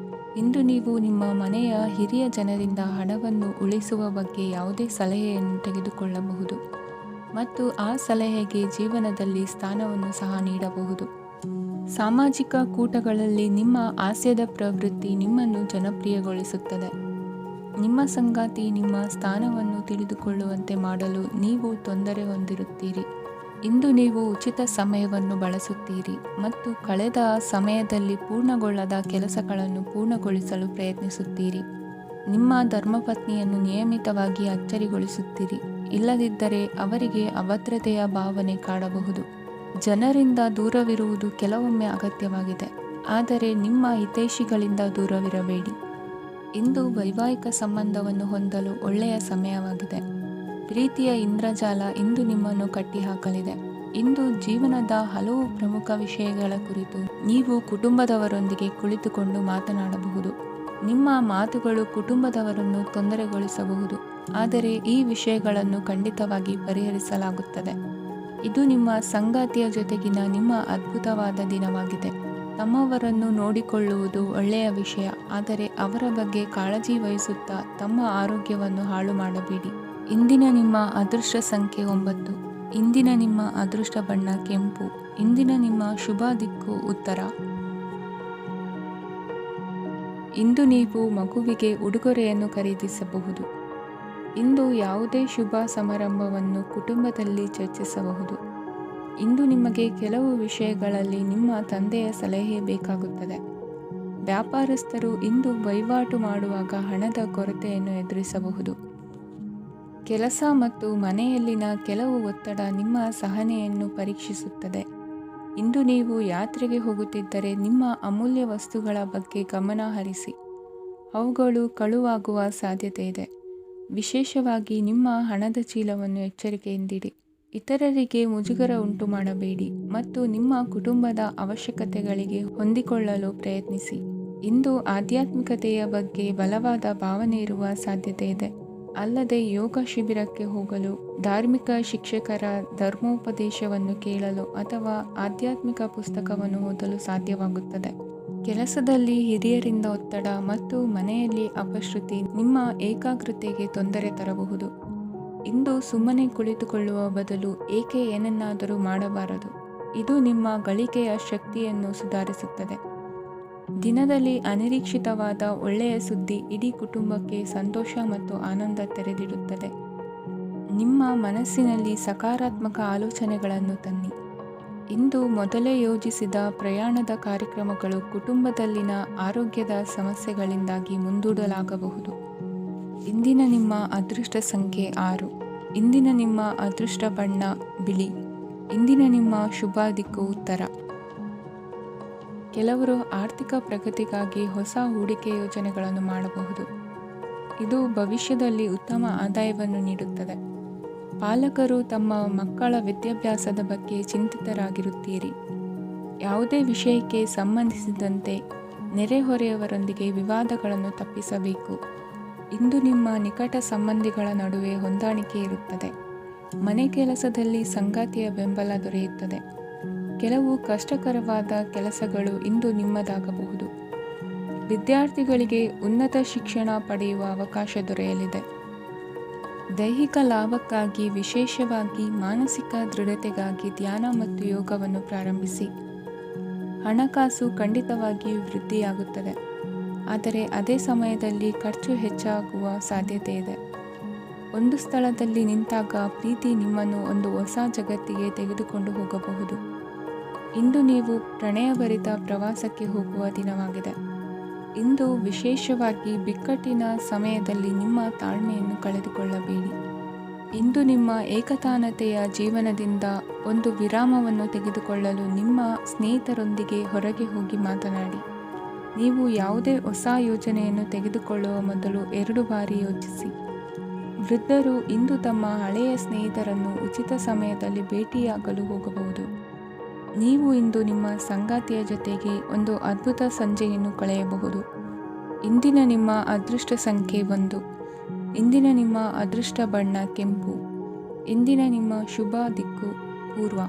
ಇಂದು ನೀವು ನಿಮ್ಮ ಮನೆಯ ಹಿರಿಯ ಜನರಿಂದ ಹಣವನ್ನು ಉಳಿಸುವ ಬಗ್ಗೆ ಯಾವುದೇ ಸಲಹೆಯನ್ನು ತೆಗೆದುಕೊಳ್ಳಬಹುದು ಮತ್ತು ಆ ಸಲಹೆಗೆ ಜೀವನದಲ್ಲಿ ಸ್ಥಾನವನ್ನು ಸಹ ನೀಡಬಹುದು. ಸಾಮಾಜಿಕ ಕೂಟಗಳಲ್ಲಿ ನಿಮ್ಮ ಹಾಸ್ಯದ ಪ್ರವೃತ್ತಿ ನಿಮ್ಮನ್ನು ಜನಪ್ರಿಯಗೊಳಿಸುತ್ತದೆ. ನಿಮ್ಮ ಸಂಗಾತಿ ನಿಮ್ಮ ಸ್ಥಾನವನ್ನು ತಿಳಿದುಕೊಳ್ಳುವಂತೆ ಮಾಡಲು ನೀವು ತೊಂದರೆ ಹೊಂದಿರುತ್ತೀರಿ. ಇಂದು ನೀವು ಉಚಿತ ಸಮಯವನ್ನು ಬಳಸುತ್ತೀರಿ ಮತ್ತು ಕಳೆದ ಸಮಯದಲ್ಲಿ ಪೂರ್ಣಗೊಳ್ಳದ ಕೆಲಸಗಳನ್ನು ಪೂರ್ಣಗೊಳಿಸಲು ಪ್ರಯತ್ನಿಸುತ್ತೀರಿ. ನಿಮ್ಮ ಧರ್ಮಪತ್ನಿಯನ್ನು ನಿಯಮಿತವಾಗಿ ಅಚ್ಚರಿಗೊಳಿಸುತ್ತೀರಿ. ಇಲ್ಲದಿದ್ದರೆ ಅವರಿಗೆ ಅಭದ್ರತೆಯ ಭಾವನೆ ಕಾಡಬಹುದು. ಜನರಿಂದ ದೂರವಿರುವುದು ಕೆಲವೊಮ್ಮೆ ಅಗತ್ಯವಾಗಿದೆ, ಆದರೆ ನಿಮ್ಮ ಹಿತೈಷಿಗಳಿಂದ ದೂರವಿರಬೇಡಿ. ಇಂದು ವೈವಾಹಿಕ ಸಂಬಂಧವನ್ನು ಹೊಂದಲು ಒಳ್ಳೆಯ ಸಮಯವಾಗಿದೆ. ಪ್ರೀತಿಯ ಇಂದ್ರಜಾಲ ಇಂದು ನಿಮ್ಮನ್ನು ಕಟ್ಟಿಹಾಕಲಿದೆ. ಇಂದು ಜೀವನದ ಹಲವು ಪ್ರಮುಖ ವಿಷಯಗಳ ಕುರಿತು ನೀವು ಕುಟುಂಬದವರೊಂದಿಗೆ ಕುಳಿತುಕೊಂಡು ಮಾತನಾಡಬಹುದು. ನಿಮ್ಮ ಮಾತುಗಳು ಕುಟುಂಬದವರನ್ನು ತೊಂದರೆಗೊಳಿಸಬಹುದು, ಆದರೆ ಈ ವಿಷಯಗಳನ್ನು ಖಂಡಿತವಾಗಿ ಪರಿಹರಿಸಲಾಗುತ್ತದೆ. ಇದು ನಿಮ್ಮ ಸಂಗಾತಿಯ ಜೊತೆಗಿನ ನಿಮ್ಮ ಅದ್ಭುತವಾದ ದಿನವಾಗಿದೆ. ತಮ್ಮವರನ್ನು ನೋಡಿಕೊಳ್ಳುವುದು ಒಳ್ಳೆಯ ವಿಷಯ, ಆದರೆ ಅವರ ಬಗ್ಗೆ ಕಾಳಜಿ ವಹಿಸುತ್ತಾ ತಮ್ಮ ಆರೋಗ್ಯವನ್ನು ಹಾಳು ಮಾಡಬೇಡಿ. ಇಂದಿನ ನಿಮ್ಮ ಅದೃಷ್ಟ ಸಂಖ್ಯೆ 9. ಇಂದಿನ ನಿಮ್ಮ ಅದೃಷ್ಟ ಬಣ್ಣ ಕೆಂಪು. ಇಂದಿನ ನಿಮ್ಮ ಶುಭ ದಿಕ್ಕು ಉತ್ತರ. ಇಂದು ನೀವು ಮಗುವಿಗೆ ಉಡುಗೊರೆಯನ್ನು ಖರೀದಿಸಬಹುದು. ಇಂದು ಯಾವುದೇ ಶುಭ ಸಮಾರಂಭವನ್ನು ಕುಟುಂಬದಲ್ಲಿ ಚರ್ಚಿಸಬಹುದು. ಇಂದು ನಿಮಗೆ ಕೆಲವು ವಿಷಯಗಳಲ್ಲಿ ನಿಮ್ಮ ತಂದೆಯ ಸಲಹೆ ಬೇಕಾಗುತ್ತದೆ. ವ್ಯಾಪಾರಸ್ಥರು ಇಂದು ವಹಿವಾಟು ಮಾಡುವಾಗ ಹಣದ ಕೊರತೆಯನ್ನು ಎದುರಿಸಬಹುದು. ಕೆಲಸ ಮತ್ತು ಮನೆಯಲ್ಲಿನ ಕೆಲವು ಒತ್ತಡ ನಿಮ್ಮ ಸಹನೆಯನ್ನು ಪರೀಕ್ಷಿಸುತ್ತದೆ. ಇಂದು ನೀವು ಯಾತ್ರೆಗೆ ಹೋಗುತ್ತಿದ್ದರೆ ನಿಮ್ಮ ಅಮೂಲ್ಯ ವಸ್ತುಗಳ ಬಗ್ಗೆ ಗಮನ ಹರಿಸಿ. ಅವುಗಳು ಕಳುವಾಗುವ ಸಾಧ್ಯತೆ ಇದೆ. ವಿಶೇಷವಾಗಿ ನಿಮ್ಮ ಹಣದ ಚೀಲವನ್ನು ಎಚ್ಚರಿಕೆಯಿಂದಿಡಿ. ಇತರರಿಗೆ ಮುಜುಗರ ಉಂಟು ಮಾಡಬೇಡಿ ಮತ್ತು ನಿಮ್ಮ ಕುಟುಂಬದ ಅವಶ್ಯಕತೆಗಳಿಗೆ ಹೊಂದಿಕೊಳ್ಳಲು ಪ್ರಯತ್ನಿಸಿ. ಇಂದು ಆಧ್ಯಾತ್ಮಿಕತೆಯ ಬಗ್ಗೆ ಬಲವಾದ ಭಾವನೆ ಇರುವ ಸಾಧ್ಯತೆ ಇದೆ. ಅಲ್ಲದೆ ಯೋಗ ಶಿಬಿರಕ್ಕೆ ಹೋಗಲು, ಧಾರ್ಮಿಕ ಶಿಕ್ಷಕರ ಧರ್ಮೋಪದೇಶವನ್ನು ಕೇಳಲು ಅಥವಾ ಆಧ್ಯಾತ್ಮಿಕ ಪುಸ್ತಕವನ್ನು ಓದಲು ಸಾಧ್ಯವಾಗುತ್ತದೆ. ಕೆಲಸದಲ್ಲಿ ಹಿರಿಯರಿಂದ ಒತ್ತಡ ಮತ್ತು ಮನೆಯಲ್ಲಿ ಅಪಶ್ರುತಿ ನಿಮ್ಮ ಏಕಾಗ್ರತೆಗೆ ತೊಂದರೆ ತರಬಹುದು. ಇಂದು ಸುಮ್ಮನೆ ಕುಳಿತುಕೊಳ್ಳುವ ಬದಲು ಏಕೆ ಏನನ್ನಾದರೂ ಮಾಡಬಾರದು. ಇದು ನಿಮ್ಮ ಗಳಿಕೆಯ ಶಕ್ತಿಯನ್ನು ಸುಧಾರಿಸುತ್ತದೆ. ದಿನದಲ್ಲಿ ಅನಿರೀಕ್ಷಿತವಾದ ಒಳ್ಳೆಯ ಸುದ್ದಿ ಇಡೀ ಕುಟುಂಬಕ್ಕೆ ಸಂತೋಷ ಮತ್ತು ಆನಂದ ತೆರೆದಿಡುತ್ತದೆ. ನಿಮ್ಮ ಮನಸ್ಸಿನಲ್ಲಿ ಸಕಾರಾತ್ಮಕ ಆಲೋಚನೆಗಳನ್ನು ತನ್ನಿ. ಇಂದು ಮೊದಲೇ ಯೋಜಿಸಿದ ಪ್ರಯಾಣದ ಕಾರ್ಯಕ್ರಮಗಳು ಕುಟುಂಬದಲ್ಲಿನ ಆರೋಗ್ಯದ ಸಮಸ್ಯೆಗಳಿಂದಾಗಿ ಮುಂದೂಡಲಾಗಬಹುದು. ಇಂದಿನ ನಿಮ್ಮ ಅದೃಷ್ಟ ಸಂಖ್ಯೆ 6. ಇಂದಿನ ನಿಮ್ಮ ಅದೃಷ್ಟ ಬಣ್ಣ ಬಿಳಿ. ಇಂದಿನ ನಿಮ್ಮ ಶುಭ ದಿಕ್ಕು ಉತ್ತರ. ಕೆಲವರು ಆರ್ಥಿಕ ಪ್ರಗತಿಗಾಗಿ ಹೊಸ ಹೂಡಿಕೆ ಯೋಜನೆಗಳನ್ನು ಮಾಡಬಹುದು. ಇದು ಭವಿಷ್ಯದಲ್ಲಿ ಉತ್ತಮ ಆದಾಯವನ್ನು ನೀಡುತ್ತದೆ. ಪಾಲಕರು ತಮ್ಮ ಮಕ್ಕಳ ವಿದ್ಯಾಭ್ಯಾಸದ ಬಗ್ಗೆ ಚಿಂತಿತರಾಗಿರುತ್ತೀರಿ. ಯಾವುದೇ ವಿಷಯಕ್ಕೆ ಸಂಬಂಧಿಸಿದಂತೆ ನೆರೆಹೊರೆಯವರೊಂದಿಗೆ ವಿವಾದಗಳನ್ನು ತಪ್ಪಿಸಬೇಕು. ಇಂದು ನಿಮ್ಮ ನಿಕಟ ಸಂಬಂಧಿಗಳ ನಡುವೆ ಹೊಂದಾಣಿಕೆ ಇರುತ್ತದೆ. ಮನೆ ಕೆಲಸದಲ್ಲಿ ಸಂಗಾತಿಯ ಬೆಂಬಲ ದೊರೆಯುತ್ತದೆ. ಕೆಲವು ಕಷ್ಟಕರವಾದ ಕೆಲಸಗಳು ಇಂದು ನಿಮ್ಮದಾಗಬಹುದು. ವಿದ್ಯಾರ್ಥಿಗಳಿಗೆ ಉನ್ನತ ಶಿಕ್ಷಣ ಪಡೆಯುವ ಅವಕಾಶ ದೊರೆಯಲಿದೆ. ದೈಹಿಕ ಲಾಭಕ್ಕಾಗಿ, ವಿಶೇಷವಾಗಿ ಮಾನಸಿಕ ದೃಢತೆಗಾಗಿ ಧ್ಯಾನ ಮತ್ತು ಯೋಗವನ್ನು ಪ್ರಾರಂಭಿಸಿ. ಹಣಕಾಸು ಖಂಡಿತವಾಗಿಯೂ ವೃದ್ಧಿಯಾಗುತ್ತದೆ, ಆದರೆ ಅದೇ ಸಮಯದಲ್ಲಿ ಖರ್ಚು ಹೆಚ್ಚಾಗುವ ಸಾಧ್ಯತೆ ಇದೆ. ಒಂದು ಸ್ಥಳದಲ್ಲಿ ನಿಂತಾಗ ಪ್ರೀತಿ ನಿಮ್ಮನ್ನು ಒಂದು ಹೊಸ ಜಗತ್ತಿಗೆ ತೆಗೆದುಕೊಂಡು ಹೋಗಬಹುದು. ಇಂದು ನೀವು ಪ್ರಣಯಭರಿತ ಪ್ರವಾಸಕ್ಕೆ ಹೋಗುವ ದಿನವಾಗಿದೆ. ಇಂದು ವಿಶೇಷವಾಗಿ ಬಿಕ್ಕಟ್ಟಿನ ಸಮಯದಲ್ಲಿ ನಿಮ್ಮ ತಾಳ್ಮೆಯನ್ನು ಕಳೆದುಕೊಳ್ಳಬೇಡಿ. ಇಂದು ನಿಮ್ಮ ಏಕತಾನತೆಯ ಜೀವನದಿಂದ ಒಂದು ವಿರಾಮವನ್ನು ತೆಗೆದುಕೊಳ್ಳಲು ನಿಮ್ಮ ಸ್ನೇಹಿತರೊಂದಿಗೆ ಹೊರಗೆ ಹೋಗಿ ಮಾತನಾಡಿ. ನೀವು ಯಾವುದೇ ಹೊಸ ಯೋಜನೆಯನ್ನು ತೆಗೆದುಕೊಳ್ಳುವ ಮೊದಲು 2 ಬಾರಿ ಯೋಚಿಸಿ. ವೃದ್ಧರು ಇಂದು ತಮ್ಮ ಹಳೆಯ ಸ್ನೇಹಿತರನ್ನು ಉಚಿತ ಸಮಯದಲ್ಲಿ ಭೇಟಿಯಾಗಲು ಹೋಗಬಹುದು. ನೀವು ಇಂದು ನಿಮ್ಮ ಸಂಗಾತಿಯ ಜೊತೆಗೆ ಒಂದು ಅದ್ಭುತ ಸಂಜೆಯನ್ನು ಕಳೆಯಬಹುದು. ಇಂದಿನ ನಿಮ್ಮ ಅದೃಷ್ಟ ಸಂಖ್ಯೆ 1. ಇಂದಿನ ನಿಮ್ಮ ಅದೃಷ್ಟ ಬಣ್ಣ ಕೆಂಪು. ಇಂದಿನ ನಿಮ್ಮ ಶುಭ ದಿಕ್ಕು ಪೂರ್ವ.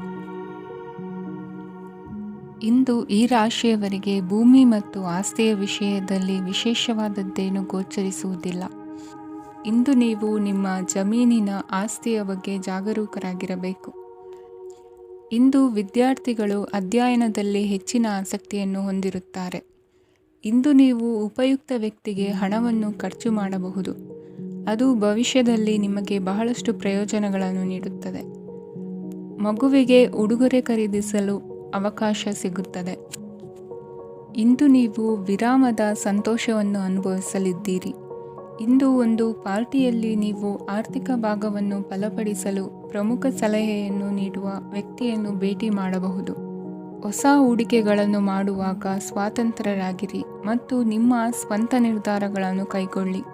ಇಂದು ಈ ರಾಶಿಯವರಿಗೆ ಭೂಮಿ ಮತ್ತು ಆಸ್ತಿಯ ವಿಷಯದಲ್ಲಿ ವಿಶೇಷವಾದದ್ದೇನು ಗೋಚರಿಸುವುದಿಲ್ಲ. ಇಂದು ನೀವು ನಿಮ್ಮ ಜಮೀನಿನ ಆಸ್ತಿಯ ಬಗ್ಗೆ ಜಾಗರೂಕರಾಗಿರಬೇಕು. ಇಂದು ವಿದ್ಯಾರ್ಥಿಗಳು ಅಧ್ಯಯನದಲ್ಲಿ ಹೆಚ್ಚಿನ ಆಸಕ್ತಿಯನ್ನು ಹೊಂದಿರುತ್ತಾರೆ. ಇಂದು ನೀವು ಉಪಯುಕ್ತ ವ್ಯಕ್ತಿಗೆ ಹಣವನ್ನು ಖರ್ಚು ಮಾಡಬಹುದು. ಅದು ಭವಿಷ್ಯದಲ್ಲಿ ನಿಮಗೆ ಬಹಳಷ್ಟು ಪ್ರಯೋಜನಗಳನ್ನು ನೀಡುತ್ತದೆ. ಮಗುವಿಗೆ ಉಡುಗೊರೆ ಖರೀದಿಸಲು ಅವಕಾಶ ಸಿಗುತ್ತದೆ. ಇಂದು ನೀವು ವಿರಾಮದ ಸಂತೋಷವನ್ನು ಅನುಭವಿಸಲಿದ್ದೀರಿ. ಇಂದು ಒಂದು ಪಾರ್ಟಿಯಲ್ಲಿ ನೀವು ಆರ್ಥಿಕ ಭಾಗವನ್ನು ಬಲಪಡಿಸಲು ಪ್ರಮುಖ ಸಲಹೆಯನ್ನು ನೀಡುವ ವ್ಯಕ್ತಿಯನ್ನು ಭೇಟಿ ಮಾಡಬಹುದು. ಹೊಸ ಹೂಡಿಕೆಗಳನ್ನು ಮಾಡುವಾಗ ಸ್ವತಂತ್ರರಾಗಿರಿ ಮತ್ತು ನಿಮ್ಮ ಸ್ವಂತ ನಿರ್ಧಾರಗಳನ್ನು ಕೈಗೊಳ್ಳಿ.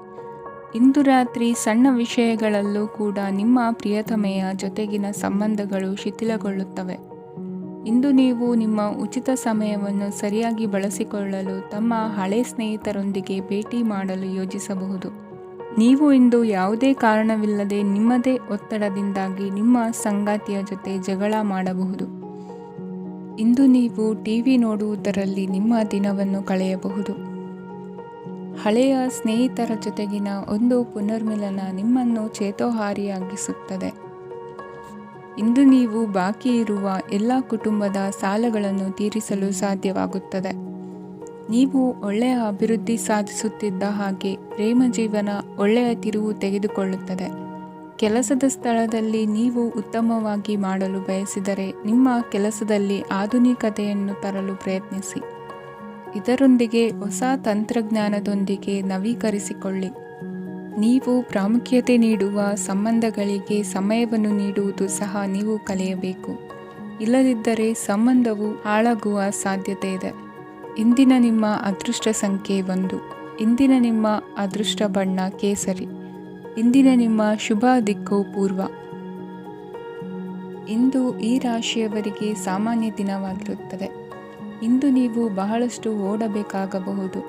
ಇಂದು ರಾತ್ರಿ ಸಣ್ಣ ವಿಷಯಗಳಲ್ಲೂ ಕೂಡ ನಿಮ್ಮ ಪ್ರಿಯತಮೆಯ ಜೊತೆಗಿನ ಸಂಬಂಧಗಳು ಶಿಥಿಲಗೊಳ್ಳುತ್ತವೆ. ಇಂದು ನೀವು ನಿಮ್ಮ ಉಚಿತ ಸಮಯವನ್ನು ಸರಿಯಾಗಿ ಬಳಸಿಕೊಳ್ಳಲು ತಮ್ಮ ಹಳೆ ಸ್ನೇಹಿತರೊಂದಿಗೆ ಭೇಟಿ ಮಾಡಲು ಯೋಜಿಸಬಹುದು. ನೀವು ಇಂದು ಯಾವುದೇ ಕಾರಣವಿಲ್ಲದೆ ನಿಮ್ಮದೇ ಒತ್ತಡದಿಂದಾಗಿ ನಿಮ್ಮ ಸಂಗಾತಿಯ ಜೊತೆ ಜಗಳ ಮಾಡಬಹುದು. ಇಂದು ನೀವು ಟಿವಿ ನೋಡುವುದರಲ್ಲಿ ನಿಮ್ಮ ದಿನವನ್ನು ಕಳೆಯಬಹುದು. ಹಳೆಯ ಸ್ನೇಹಿತರ ಜೊತೆಗಿನ ಒಂದು ಪುನರ್ಮಿಲನ ನಿಮ್ಮನ್ನು ಚೇತೋಹಾರಿಯಾಗಿಸುತ್ತದೆ. ಇಂದು ನೀವು ಬಾಕಿ ಇರುವ ಎಲ್ಲ ಕುಟುಂಬದ ಸಾಲಗಳನ್ನು ತೀರಿಸಲು ಸಾಧ್ಯವಾಗುತ್ತದೆ. ನೀವು ಒಳ್ಳೆಯ ಅಭಿವೃದ್ಧಿ ಸಾಧಿಸುತ್ತಿದ್ದ ಹಾಗೆ ಪ್ರೇಮ ಜೀವನ ಒಳ್ಳೆಯ ತಿರುವು ತೆಗೆದುಕೊಳ್ಳುತ್ತದೆ. ಕೆಲಸದ ಸ್ಥಳದಲ್ಲಿ ನೀವು ಉತ್ತಮವಾಗಿ ಮಾಡಲು ಬಯಸಿದರೆ ನಿಮ್ಮ ಕೆಲಸದಲ್ಲಿ ಆಧುನಿಕತೆಯನ್ನು ತರಲು ಪ್ರಯತ್ನಿಸಿ. ಇದರೊಂದಿಗೆ ಹೊಸ ತಂತ್ರಜ್ಞಾನದೊಂದಿಗೆ ನವೀಕರಿಸಿಕೊಳ್ಳಿ. ನೀವು ಪ್ರಾಮುಖ್ಯತೆ ನೀಡುವ ಸಂಬಂಧಗಳಿಗೆ ಸಮಯವನ್ನು ನೀಡುವುದು ಸಹ ನೀವು ಕಲಿಯಬೇಕು. ಇಲ್ಲದಿದ್ದರೆ ಸಂಬಂಧವು ಹಾಳಾಗುವ ಸಾಧ್ಯತೆ ಇದೆ. ಇಂದಿನ ನಿಮ್ಮ ಅದೃಷ್ಟ ಸಂಖ್ಯೆ 1. ಇಂದಿನ ನಿಮ್ಮ ಅದೃಷ್ಟ ಬಣ್ಣ ಕೇಸರಿ. ಇಂದಿನ ನಿಮ್ಮ ಶುಭ ದಿಕ್ಕು ಪೂರ್ವ. ಇಂದು ಈ ರಾಶಿಯವರಿಗೆ ಸಾಮಾನ್ಯ ದಿನವಾಗಿರುತ್ತದೆ. ಇಂದು ನೀವು ಬಹಳಷ್ಟು ಓಡಬೇಕಾಗಬಹುದು.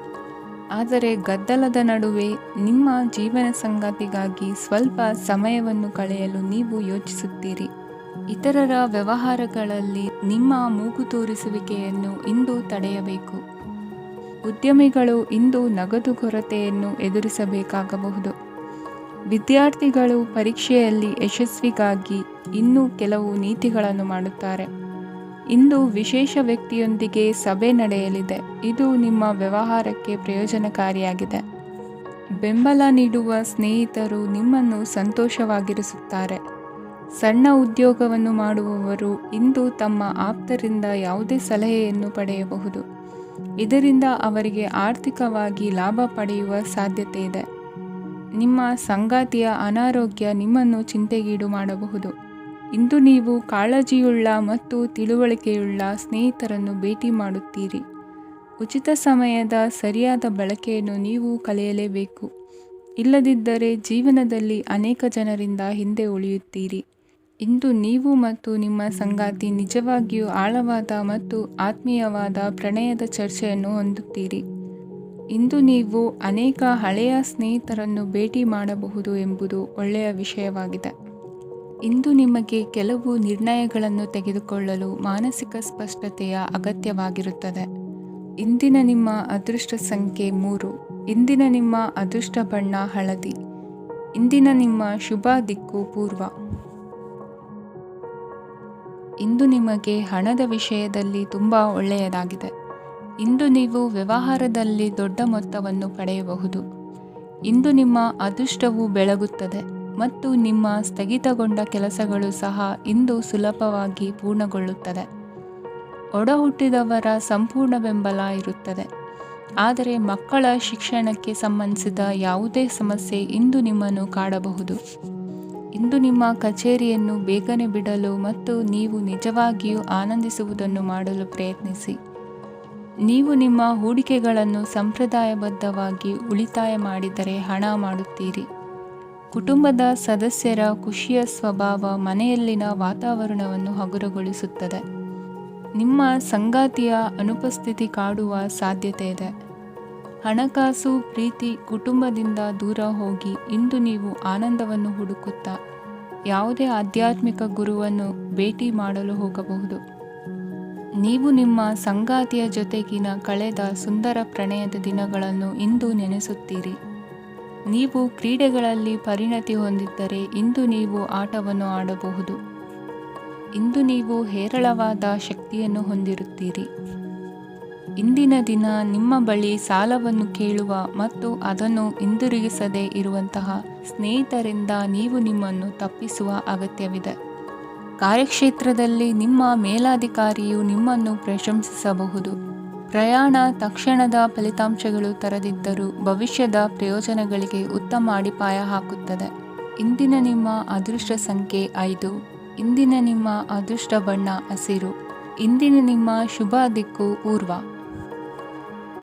ಆದರೆ ಗದ್ದಲದ ನಡುವೆ ನಿಮ್ಮ ಜೀವನ ಸಂಗಾತಿಗಾಗಿ ಸ್ವಲ್ಪ ಸಮಯವನ್ನು ಕಳೆಯಲು ನೀವು ಯೋಚಿಸುತ್ತೀರಿ. ಇತರರ ವ್ಯವಹಾರಗಳಲ್ಲಿ ನಿಮ್ಮ ಮೂಗು ತೂರಿಸುವಿಕೆಯನ್ನು ಇಂದು ತಡೆಯಬೇಕು. ಉದ್ಯಮಿಗಳು ಇಂದು ನಗದು ಕೊರತೆಯನ್ನು ಎದುರಿಸಬೇಕಾಗಬಹುದು. ವಿದ್ಯಾರ್ಥಿಗಳು ಪರೀಕ್ಷೆಯಲ್ಲಿ ಯಶಸ್ವಿಗಾಗಿ ಇನ್ನೂ ಕೆಲವು ನೀತಿಗಳನ್ನು ಮಾಡುತ್ತಾರೆ. ಇಂದು ವಿಶೇಷ ವ್ಯಕ್ತಿಯೊಂದಿಗೆ ಸಭೆ ನಡೆಯಲಿದೆ. ಇದು ನಿಮ್ಮ ವ್ಯವಹಾರಕ್ಕೆ ಪ್ರಯೋಜನಕಾರಿಯಾಗಿದೆ. ಬೆಂಬಲ ನೀಡುವ ಸ್ನೇಹಿತರು ನಿಮ್ಮನ್ನು ಸಂತೋಷವಾಗಿರಿಸುತ್ತಾರೆ. ಸಣ್ಣ ಉದ್ಯೋಗವನ್ನು ಮಾಡುವವರು ಇಂದು ತಮ್ಮ ಆಪ್ತರಿಂದ ಯಾವುದೇ ಸಲಹೆಯನ್ನು ಪಡೆಯಬಹುದು. ಇದರಿಂದ ಅವರಿಗೆ ಆರ್ಥಿಕವಾಗಿ ಲಾಭ ಪಡೆಯುವ ಸಾಧ್ಯತೆ ಇದೆ. ನಿಮ್ಮ ಸಂಗಾತಿಯ ಅನಾರೋಗ್ಯ ನಿಮ್ಮನ್ನು ಚಿಂತೆಗೀಡು ಮಾಡಬಹುದು. ಇಂದು ನೀವು ಕಾಳಜಿಯುಳ್ಳ ಮತ್ತು ತಿಳುವಳಿಕೆಯುಳ್ಳ ಸ್ನೇಹಿತರನ್ನು ಭೇಟಿ ಮಾಡುತ್ತೀರಿ. ಉಚಿತ ಸಮಯದ ಸರಿಯಾದ ಬಳಕೆಯನ್ನು ನೀವು ಕಲಿಯಲೇಬೇಕು. ಇಲ್ಲದಿದ್ದರೆ ಜೀವನದಲ್ಲಿ ಅನೇಕ ಜನರಿಂದ ಹಿಂದೆ ಉಳಿಯುತ್ತೀರಿ. ಇಂದು ನೀವು ಮತ್ತು ನಿಮ್ಮ ಸಂಗಾತಿ ನಿಜವಾಗಿಯೂ ಆಳವಾದ ಮತ್ತು ಆತ್ಮೀಯವಾದ ಪ್ರಣಯದ ಚರ್ಚೆಯನ್ನು ಹೊಂದುತ್ತೀರಿ. ಇಂದು ನೀವು ಅನೇಕ ಹಳೆಯ ಸ್ನೇಹಿತರನ್ನು ಭೇಟಿ ಮಾಡಬಹುದು ಎಂಬುದು ಒಳ್ಳೆಯ ವಿಷಯವಾಗಿದೆ. ಇಂದು ನಿಮಗೆ ಕೆಲವು ನಿರ್ಣಯಗಳನ್ನು ತೆಗೆದುಕೊಳ್ಳಲು ಮಾನಸಿಕ ಸ್ಪಷ್ಟತೆಯ ಅಗತ್ಯವಾಗಿರುತ್ತದೆ. ಇಂದಿನ ನಿಮ್ಮ ಅದೃಷ್ಟ ಸಂಖ್ಯೆ 3. ಇಂದಿನ ನಿಮ್ಮ ಅದೃಷ್ಟ ಬಣ್ಣ ಹಳದಿ. ಇಂದಿನ ನಿಮ್ಮ ಶುಭ ದಿಕ್ಕು ಪೂರ್ವ. ಇಂದು ನಿಮಗೆ ಹಣದ ವಿಷಯದಲ್ಲಿ ತುಂಬ ಒಳ್ಳೆಯದಾಗಿದೆ. ಇಂದು ನೀವು ವ್ಯವಹಾರದಲ್ಲಿ ದೊಡ್ಡ ಮೊತ್ತವನ್ನು ಪಡೆಯಬಹುದು. ಇಂದು ನಿಮ್ಮ ಅದೃಷ್ಟವು ಬೆಳಗುತ್ತದೆ ಮತ್ತು ನಿಮ್ಮ ಸ್ಥಗಿತಗೊಂಡ ಕೆಲಸಗಳು ಸಹ ಇಂದು ಸುಲಭವಾಗಿ ಪೂರ್ಣಗೊಳ್ಳುತ್ತದೆ. ಒಡಹುಟ್ಟಿದವರ ಸಂಪೂರ್ಣ ಬೆಂಬಲ ಇರುತ್ತದೆ. ಆದರೆ ಮಕ್ಕಳ ಶಿಕ್ಷಣಕ್ಕೆ ಸಂಬಂಧಿಸಿದ ಯಾವುದೇ ಸಮಸ್ಯೆ ಇಂದು ನಿಮ್ಮನ್ನು ಕಾಡಬಹುದು. ಇಂದು ನಿಮ್ಮ ಕಚೇರಿಯನ್ನು ಬೇಗನೆ ಬಿಡಲು ಮತ್ತು ನೀವು ನಿಜವಾಗಿಯೂ ಆನಂದಿಸುವುದನ್ನು ಮಾಡಲು ಪ್ರಯತ್ನಿಸಿ. ನೀವು ನಿಮ್ಮ ಹೂಡಿಕೆಗಳನ್ನು ಸಂಪ್ರದಾಯಬದ್ಧವಾಗಿ ಉಳಿತಾಯ ಮಾಡಿದರೆ ಹಣ ಮಾಡುತ್ತೀರಿ. ಕುಟುಂಬದ ಸದಸ್ಯರ ಖುಷಿಯ ಸ್ವಭಾವ ಮನೆಯಲ್ಲಿನ ವಾತಾವರಣವನ್ನು ಹಗುರಗೊಳಿಸುತ್ತದೆ. ನಿಮ್ಮ ಸಂಗಾತಿಯ ಅನುಪಸ್ಥಿತಿ ಕಾಡುವ ಸಾಧ್ಯತೆ ಇದೆ. ಹಣಕಾಸು, ಪ್ರೀತಿ, ಕುಟುಂಬದಿಂದ ದೂರ ಹೋಗಿ ಇಂದು ನೀವು ಆನಂದವನ್ನು ಹುಡುಕುತ್ತಾ ಯಾವುದೇ ಆಧ್ಯಾತ್ಮಿಕ ಗುರುವನ್ನು ಭೇಟಿ ಮಾಡಲು ಹೋಗಬಹುದು. ನೀವು ನಿಮ್ಮ ಸಂಗಾತಿಯ ಜೊತೆಗಿನ ಕಳೆದ ಸುಂದರ ಪ್ರಣಯದ ದಿನಗಳನ್ನು ಇಂದು ನೆನೆಸುತ್ತೀರಿ. ನೀವು ಕ್ರೀಡೆಗಳಲ್ಲಿ ಪರಿಣತಿ ಹೊಂದಿದ್ದರೆ ಇಂದು ನೀವು ಆಟವನ್ನು ಆಡಬಹುದು. ಇಂದು ನೀವು ಹೇರಳವಾದ ಶಕ್ತಿಯನ್ನು ಹೊಂದಿರುತ್ತೀರಿ. ಇಂದಿನ ದಿನ ನಿಮ್ಮ ಬಳಿ ಸಾಲವನ್ನು ಕೇಳುವ ಮತ್ತು ಅದನ್ನು ಹಿಂದಿರುಗಿಸದೇ ಇರುವಂತಹ ಸ್ನೇಹಿತರಿಂದ ನೀವು ನಿಮ್ಮನ್ನು ತಪ್ಪಿಸುವ ಅಗತ್ಯವಿದೆ. ಕಾರ್ಯಕ್ಷೇತ್ರದಲ್ಲಿ ನಿಮ್ಮ ಮೇಲಾಧಿಕಾರಿಯು ನಿಮ್ಮನ್ನು ಪ್ರಶಂಸಿಸಬಹುದು. ಪ್ರಯಾಣ ತಕ್ಷಣದ ಫಲಿತಾಂಶಗಳು ತರದಿದ್ದರೂ ಭವಿಷ್ಯದ ಪ್ರಯೋಜನಗಳಿಗೆ ಉತ್ತಮ ಅಡಿಪಾಯ ಹಾಕುತ್ತದೆ. ಇಂದಿನ ನಿಮ್ಮ ಅದೃಷ್ಟ ಸಂಖ್ಯೆ 5. ಇಂದಿನ ನಿಮ್ಮ ಅದೃಷ್ಟ ಬಣ್ಣ ಹಸಿರು. ಇಂದಿನ ನಿಮ್ಮ ಶುಭ ದಿಕ್ಕು ಪೂರ್ವ.